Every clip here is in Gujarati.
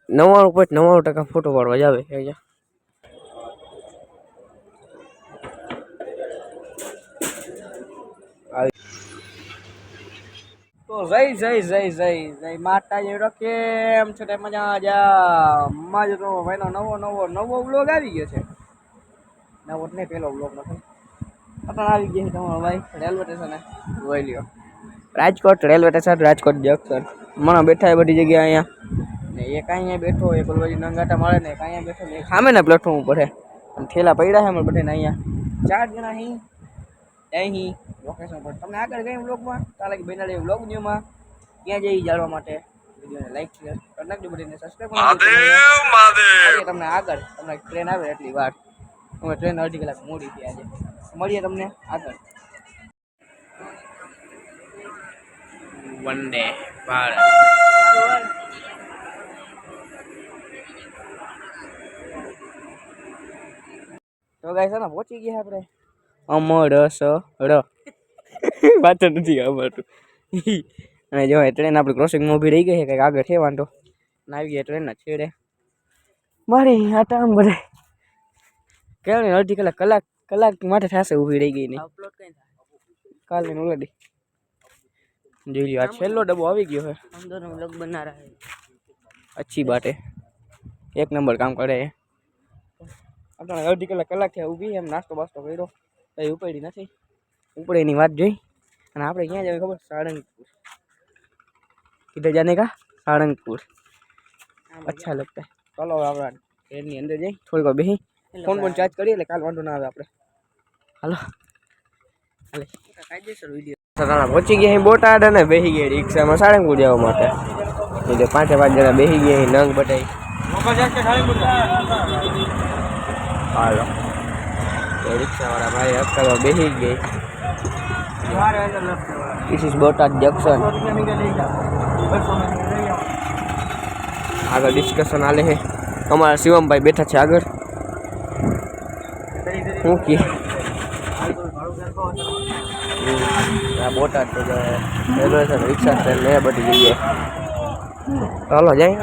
99.99% ફોટો પાડવા જ આવે અહીંયા. તો જય માતાજી કેમ છે તે મજા માજો તો ભાઈનો નવો બ્લોગ આવી ગયો છે. નવો ને પેલો બ્લોગ નથી અત્યારે આવી ગયો છે તમારો ભાઈ રેલવે સ્ટેશને જોઈ લ્યો. Rajkot railway station Rajkot junction મને બેઠા બધી જગ્યાએ અહીંયા ને એક અહીંયા બેઠો એક ઓલવાજી નંગાટા મારે ને એક અહીંયા બેઠો ને એક સામેના પ્લેટફોર્મ ઉપર છે અને થેલા પડ્યા છે અમારે બધાને અહીંયા 4 જણા અહીં લોકેશન પર તમને આગળ ગઈ વ્લોગમાં ચાલે કે બેનાડી વ્લોગ ન્યૂમાં ક્યાં જઈ જાણવા માટે વિડીયોને લાઈક શેર કરી નાખજો બધાને સબસ્ક્રાઇબ કરી તમને આગળ તમને ટ્રેન આવે એટલી વાર અમે ટ્રેન અડધી કલાક મોડી થઈ આજે મળીએ તમને આગળ. વંદે ભારત તો ગાઈસ છે ને પહોંચી ગયા આપણે અમરસર વાત નથી આવડતું અને જો ટ્રેન આપણી ક્રોસિંગમાં ઊભી રહી ગઈ છે કંઈક આગળ છે વાંધો આવી ગયા ટ્રેનના છેડે મારી આટા બધે કેવડી અડધી કલાક માટે થશે ઊભી રહી ગઈ નહીં કાલે ઓલરેડી જોઈ લ્યો આ છેલ્લો ડબ્બો આવી ગયો છે અંદરનો બ્લોગ બના રહા है अच्छी बात है एक नंबर काम करे है આપણે અડધી કલાક થયા ઊભી એમ નાસ્તો બાસ્તો કર્યો કઈ ઉપડી નથી ઉપડેની વાત જોઈ અને આપણે ક્યાં જઈએ ખબર સાળંગપુર किधर जाने का सारंगपुर अच्छा लगता है चलो આપણે ટ્રેનની અંદર જઈ થોડીક વાર બેસી ફોન ચાર્જ કરીએ એટલે કાલ વાંધો ના આવે આપણે હાલો હાલે કાયદેસર વિડીયો પહોંચી ગયા બોટાદ અને બેસી ગયા રિક્ષામાં સાળંગપુર જવા માટે એટલે 5 જણા બેસી ગયા નંગ બટાઈ હાલો રિક્ષાવાળા ભાઈ અટકાવવા બેસી ગઈ This is બોટાદ જંકશન આગળ ડિસ્કશન હાલે છે અમારા શિવમભાઈ બેઠા છે આગળ શું કે આ બોટાદ તો રેલવે છે રિક્ષા સ્ટેન્ડ ને બધી જગ્યાએ ચાલો જાય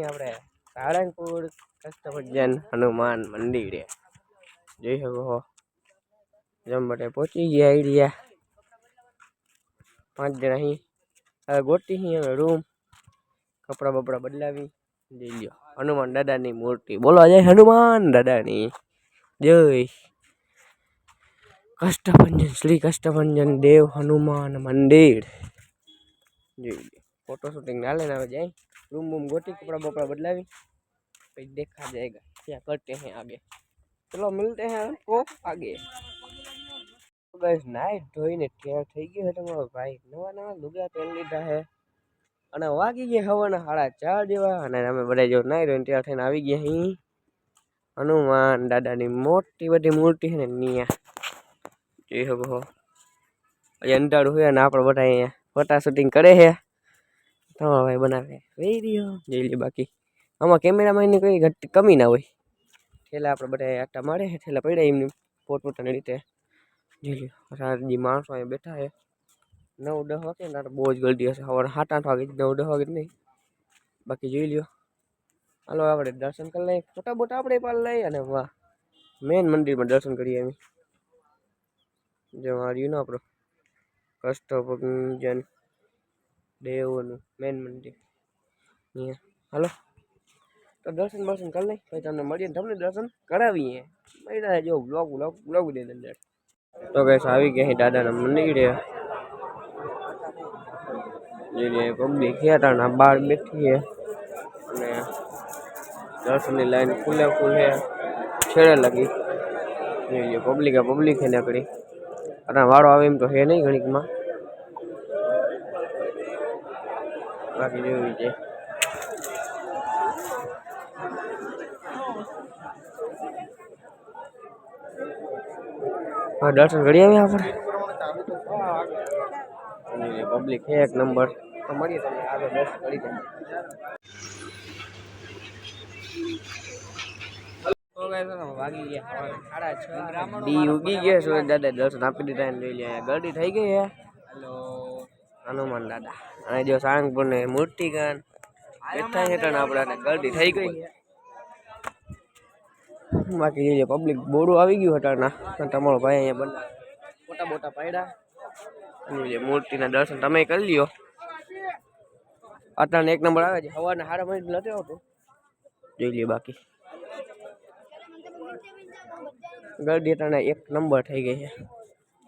આપણે સાળંગપુર કષ્ટભંજન હનુમાન મંદિરે જોઈ શકો જમ માટે પહોંચી ગયા આઈડિયા 5 જણા અહીં હવે ગોતી અહીં હવે રૂમ કપડા બપડા બદલાવી જઈ લ્યો હનુમાન દાદાની મૂર્તિ બોલવા જાય હનુમાન દાદાની જય કષ્ટભંજન શ્રી કષ્ટભંજન દેવ હનુમાન મંદિર જોઈ લ્યો फोटो शूटिंग ना लेना हो जाए रूम वूम गोटी कपड़ा बपड़ा बदलावी फिर देखा जाएगा क्या करते हैं आगे चलो मिलते हैं आपको आगे तो गाइस नाइट धोઈને તૈયાર થઈ ગયો છે તમારો ભાઈ નવા લુગડા પહેરી લીધા છે અને વાગી ગયા હવાના 4:30 જેવા અને અમે બધા જો નાઈ ધોઈને તૈયાર થઈને આવી ગયા અહીં હનુમાન દાદાની મોટી બધી મૂર્તિ છે ને નિયા જોઈ શકો અહીં અંધારું હોય અને આપણે બધા અહીંયા ફોટા શૂટિંગ કરે છે તમારો ભાઈ બનાવે વિડીયો જોઈ લે બાકી આમાં કેમેરામાં એની કોઈ કમી ના હોય ઠેલા આપણે બધા આટા મારે છે ઠેલા પડ્યા એમની પોતપોતાની રીતે જોઈ લો રાતજી માણસો અહીંયા બેઠા છે 9-10 વાગે ને બહુ જ ગળદી હશે સવારે 7-8 વાગે 9-10 વાગે નહીં બાકી જોઈ લ્યો હાલો આપણે દર્શન કરી લઈએ ફોટા બોટા આપણે પાડ લઈએ અને વાહ મેન મંદિરમાં દર્શન કરીએ એમ જો આવ્યું ને આપણો કષ્ટભંજન દેવનું મેન મંદિર અહીંયા હાલો તો દર્શન કરી લઈ પછી તમને મળીએ તમને દર્શન કરાવીએ મળ્યા જો બ્લોગ ની અંદર તો ગઈસ આવી ગયા દાદાના મંદિરે જે પબ્લિક હતા બહાર બેઠી છે અને દર્શનની લાઈન ફૂલ છે છેડે લગી જોઈએ પબ્લિક છે નીકળી અને વાળો આવે એમ તો હે નહીં ઘણીકમાં બાકી જોયું છે દર્શન કરી આવ્યા આપણે પબ્લિક છે એક નંબર તો મળીએ તમને આગળ દર્શન કરી દે તો વાગી ગયા 6:30 ડી ઉગી ગયા સૂરજ દાદા દર્શન આપી દીધા ને જોઈ લે ગરડી થઈ ગઈ હે હેલો હનુમાન દાદા અને જો સારંગપુર ને મૂર્તિકાન બેઠા છે કારણ આપણે ગરડી થઈ ગઈ બાકી જે પબ્લિક બોરું આવી ગયું હટાના તમારો ભાઈ અહીંયા બના મોટા મોટા પાયડા અને જે મૂર્તિના દર્શન તમે કરી લ્યો અત્યારે 1 નંબર આવે છે સવારના 6:30 નથી આવતો જોઈ લ્યો બાકી ગરડી તને 1 નંબર થઈ ગઈ છે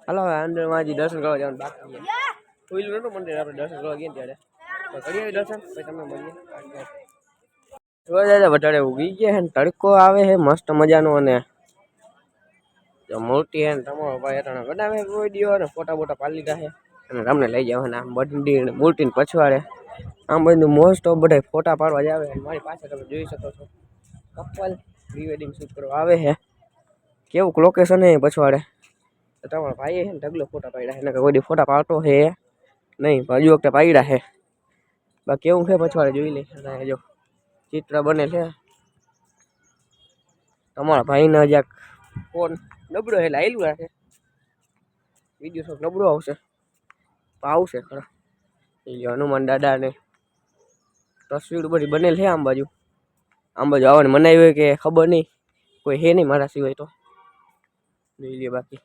હાલો હવે અંદર માં હજી દર્શન કરવા જવાનું બાકી છે ખુલ્લું નતું મંદિર આપણે દર્શન કરવા ગયા ત્યારે તો કરી આવી દર્શન પછી તમને મળીએ જોવા વધારે ઉગી ગયા છે તડકો આવે છે મસ્ત મજાનો અને જો મૂર્તિ હે તમારો ભાઈ અટાણે બનાવે વિડીયો અને ફોટા બોટા પાડી લીધા છે અને તમને લઈ જાવ ને આમ મંદિર મૂર્તિને પછવાડે આમ બધું મોસ્ટ ઓફ બધા ફોટા પાડવા જ આવે મારી પાસે તમે જોઈ શકો છો કપલ પ્રી વેડિંગ શૂટ કરવા આવે છે કેવું લોકેશન હે પછવાડે તો તમારા ભાઈએ છે ને ઢગલો ફોટા પાડ્યા છે ને કોઈ ફોટા પાડતો છે નહીં હજુ વખતે પાડ્યા છે બા કેવું છે પછવાડે જોઈ લે અને જો ચિત્ર બને છે તમારા ભાઈને હજાક ફોન નબળો એટલે આવેલું રાખે વિડીયો શોખ નબળો આવશે તો આવશે ખરા એ હનુમાન દાદા ને તસવીર બધી બનેલ છે આમ બાજુ આવવાની મનાવી હોય કે ખબર નહીં કોઈ હે નહીં મારા સિવાય તો જોઈ લે બાકી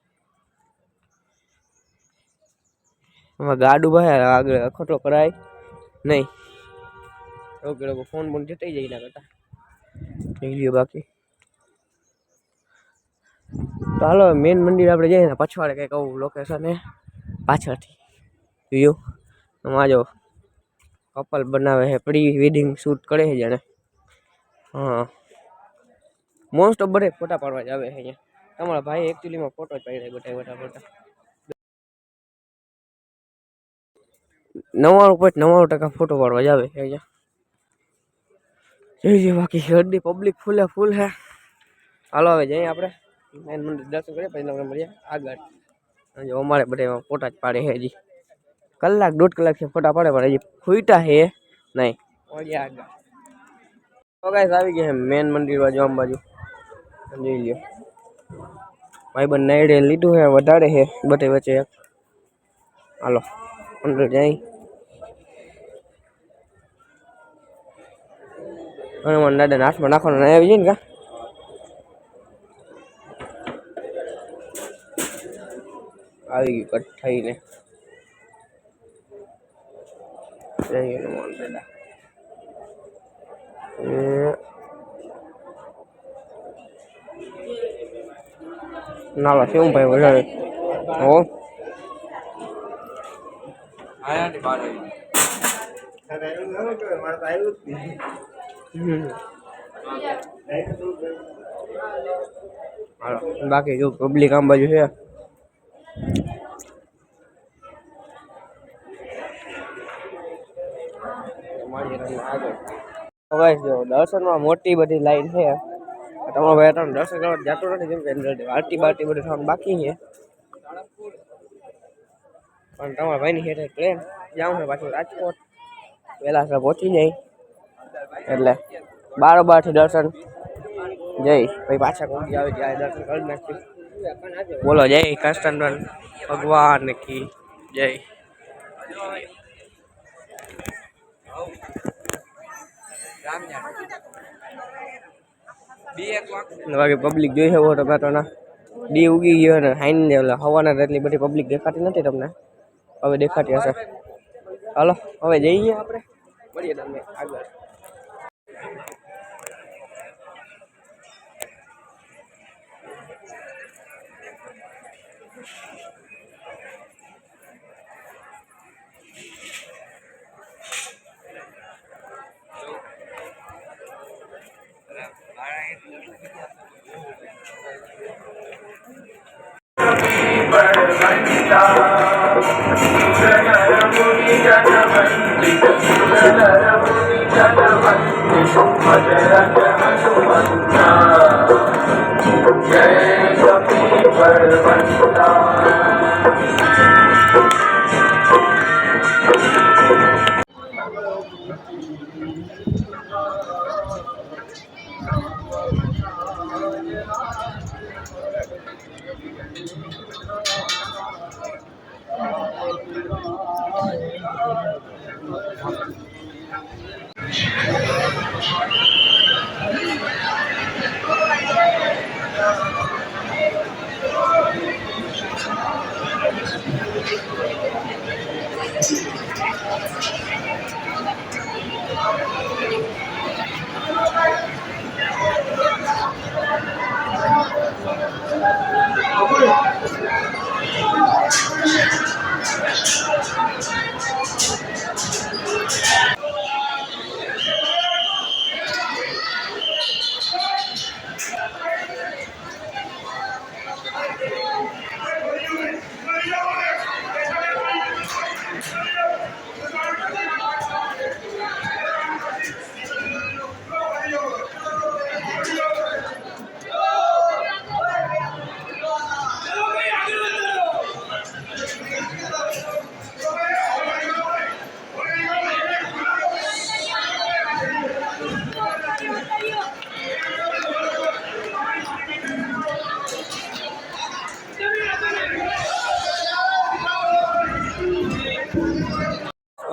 ગાડું ભાઈ આગળ અખોટો કરાય નહીં લોકો ફોન બોન જતાઈ જાય ના કરતા જોઈ લ્યો બાકી તો હાલો મેન મંદિર આપણે જઈએ ને પછવાડે કંઈક આવું લોકેશન હે પાછળથી જોયું આમાં જો કપલ બનાવે છે પ્રી વેડિંગ શૂટ કરે છે જાણે હા મોસ્ટ ઓફ બધે ફોટા પાડવા જ આવે છે અહીંયા તમારા ભાઈ એકચ્યુઅલીમાં ફોટો જ પાડી બધા ફોટા 99.99% ફોટો પાડવા જ આવે છે અહીંયા જોઈએ બાકી હરદી પબ્લિક ફૂલે ફૂલ છે હાલો હવે જઈએ આપણે મેન મંદિર દર્શન કરીએ પછી તમને મળીએ આગળ જો અમારે બધા ફોટા જ પાડે છે હજી કલાક 1.5 કલાક છે ફોટા પાડે પણ હજી ફૂટા છે નહીં મળીએ આગળ તો ગાઈસ આવી ગયા છે મેન મંદિર બાજુ આમ બાજુ જોઈ લ્યો ભાઈબંધ નાઈડે લીધું છે વધારે છે બધે વચ્ચે હાલો અંદર જઈ હનુમાન દાદાને હાથમાં નાખવાનું આવી જાય ને કા આવી ગયું કટ થઈને જય હનુમાન દાદા નાલા શું ભાઈ વધારે હો બાકી જો પબ્લિક આમ બાજુ છે જો દર્શનમાં મોટી બધી લાઈન છે તમારો ભાઈ તમને દર્શન કરવા જતો નથી કેમ કે આરતી બારતી બધું થવાનું બાકી છે પણ તમારા ભાઈની હેઠે ટ્રેન જાઉં છે પાછું રાજકોટ વહેલા સર પહોંચી જાય એટલે 12 થી દર્શન જઈ પછી પાછા કોઈ આવે ત્યારે દર્શન કરી નાખીએ બોલો જય કૃષ્ણ ભગવાન કી જય બાકી પબ્લિક જોઈ શકો ટમેટોના ડી ઉગી ગયો ને હાઈન હવાના એટલી બધી પબ્લિક દેખાતી નથી તમને હવે દેખાતી હશે હાલો હવે જઈએ આપણે મળીએ તમને આગળ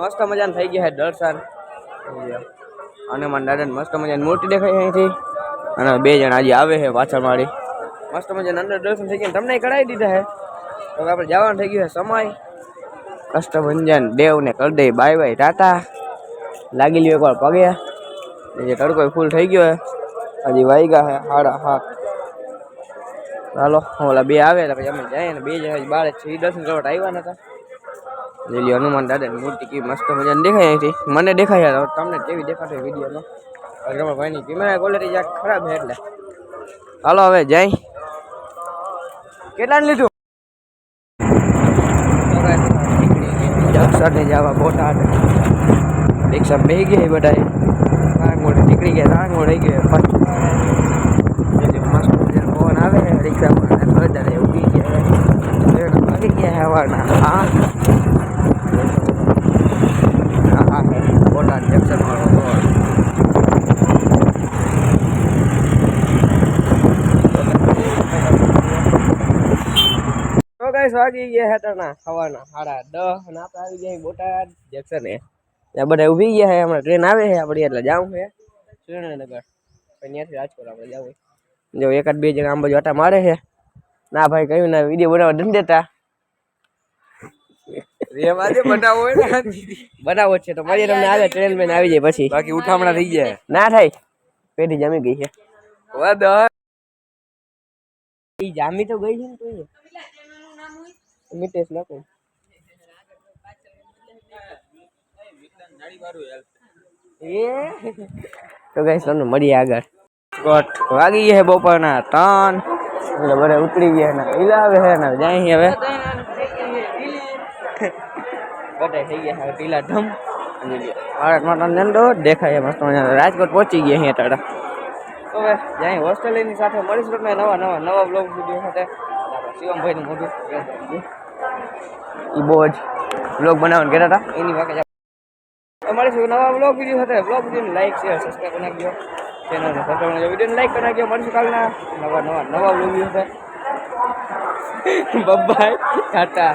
મસ્ત મજાનું થઈ ગયા છે દર્શન. હનુમાન દાદાની મસ્ત મજાની મૂર્તિ દેખાય અહીંથી. અને 2 જણા હજી આવે છે પાછળ મારી. મસ્ત મજાના અંદર દર્શન થઈ ગયા. તમને કરાવી દીધા છે. હવે આપણે જવાનું થઈ ગયું છે સમય. કષ્ટભંજન દેવને કરી દઈ બાય બાય ટાટા. લાગી લ્યો એકવાર પગે. જે તડકો ફૂલ થઈ ગયો છે. હજી વાગ્યા છે 7:30. ચાલો ઓલા 2 આવે એટલે પછી અમે જઈએ ને 2 જણા બાર છે દર્શન કરવા આવ્યા નતા. લીલી હનુમાન દાદાની મૂર્તિ કેવી મસ્ત મજાની દેખાય અહીંથી. મને દેખાય તમને કેવી દેખાતી વિડીયોમાં. તમારા ભાઈની કેમેરા ક્વોલિટી જરાક ખરાબ છે એટલે. હાલો હવે જઈ. કેટલાને લીધું? જક્ષરને જવા બોટાદ રિક્ષા બેસી ગયા બધા. રાંગોળ નીકળી ગયા. રાંગોળ રહી ગયો પાછું. મસ્ત મજાનો પવન આવે રિક્ષામાં. વધારે ઉભી ગયા આવી ગયા હવાના. હા બોટાદ જંકશન વાળો રોડ. તો ગાઈસ વાગી ગયા હેઠળના સવારના 10:30 અને આપણે આવી ગયા બોટાદ જંકશને. ત્યાં બધા ઊભી ગયા છે. હમણાં ટ્રેન આવે છે આપણી એટલે જવું છે સુરેન્દ્રનગર. ત્યાંથી રાજકોટ આપણે જવું. જો 1-2 જણા આમ બાજુ આટા મારે છે. ના ભાઈ કહ્યું ના વિડીયો બનાવવા નથી દેતા. બનાવો છે તો મારી તમને આવે ટ્રેન મેન આવી જાય પછી. બાકી ઉઠામણા થઈ જાય ના થાય. પેઢી જામી ગઈ છે. જામી તો ગઈ છે ને તું. મિટેશ નાખો. તો ગાઈસ તમને મળીએ આગળ. કોટ વાગી ગયા છે બપોરના 3. એટલે બધા ઉતરી ગયા ને ઈલાવે છે ને જાય હવે બધા થઈ ગયા હવે ટીલા ધમ. ભારત માતા નંદો દેખાય મસ્ત રાજકોટ પહોંચી ગયા અહીંયા તારા. હવે જાય હોસ્ટેલની સાથે મળીશું તમને નવા બ્લોગ વિડીયો સાથે. શિવમભાઈનું મોઢું એ બહુ જ બ્લોગ બનાવવાનું કહેતા હતા એની વાગે મળીશું નવા બ્લોગ વિડીયો સાથે. બ્લોગ વિડીયોને લાઈક શેર સબસ્ક્રાઈબ કરી નાખજો. ચેનલને સબસ્ક્રાઈબ કરી નાખજો. વિડીયોને લાઈક કરી નાખજો. મળીશું કાલના નવા બ્લોગ વિડીયો સાથે. બાય ટાટા.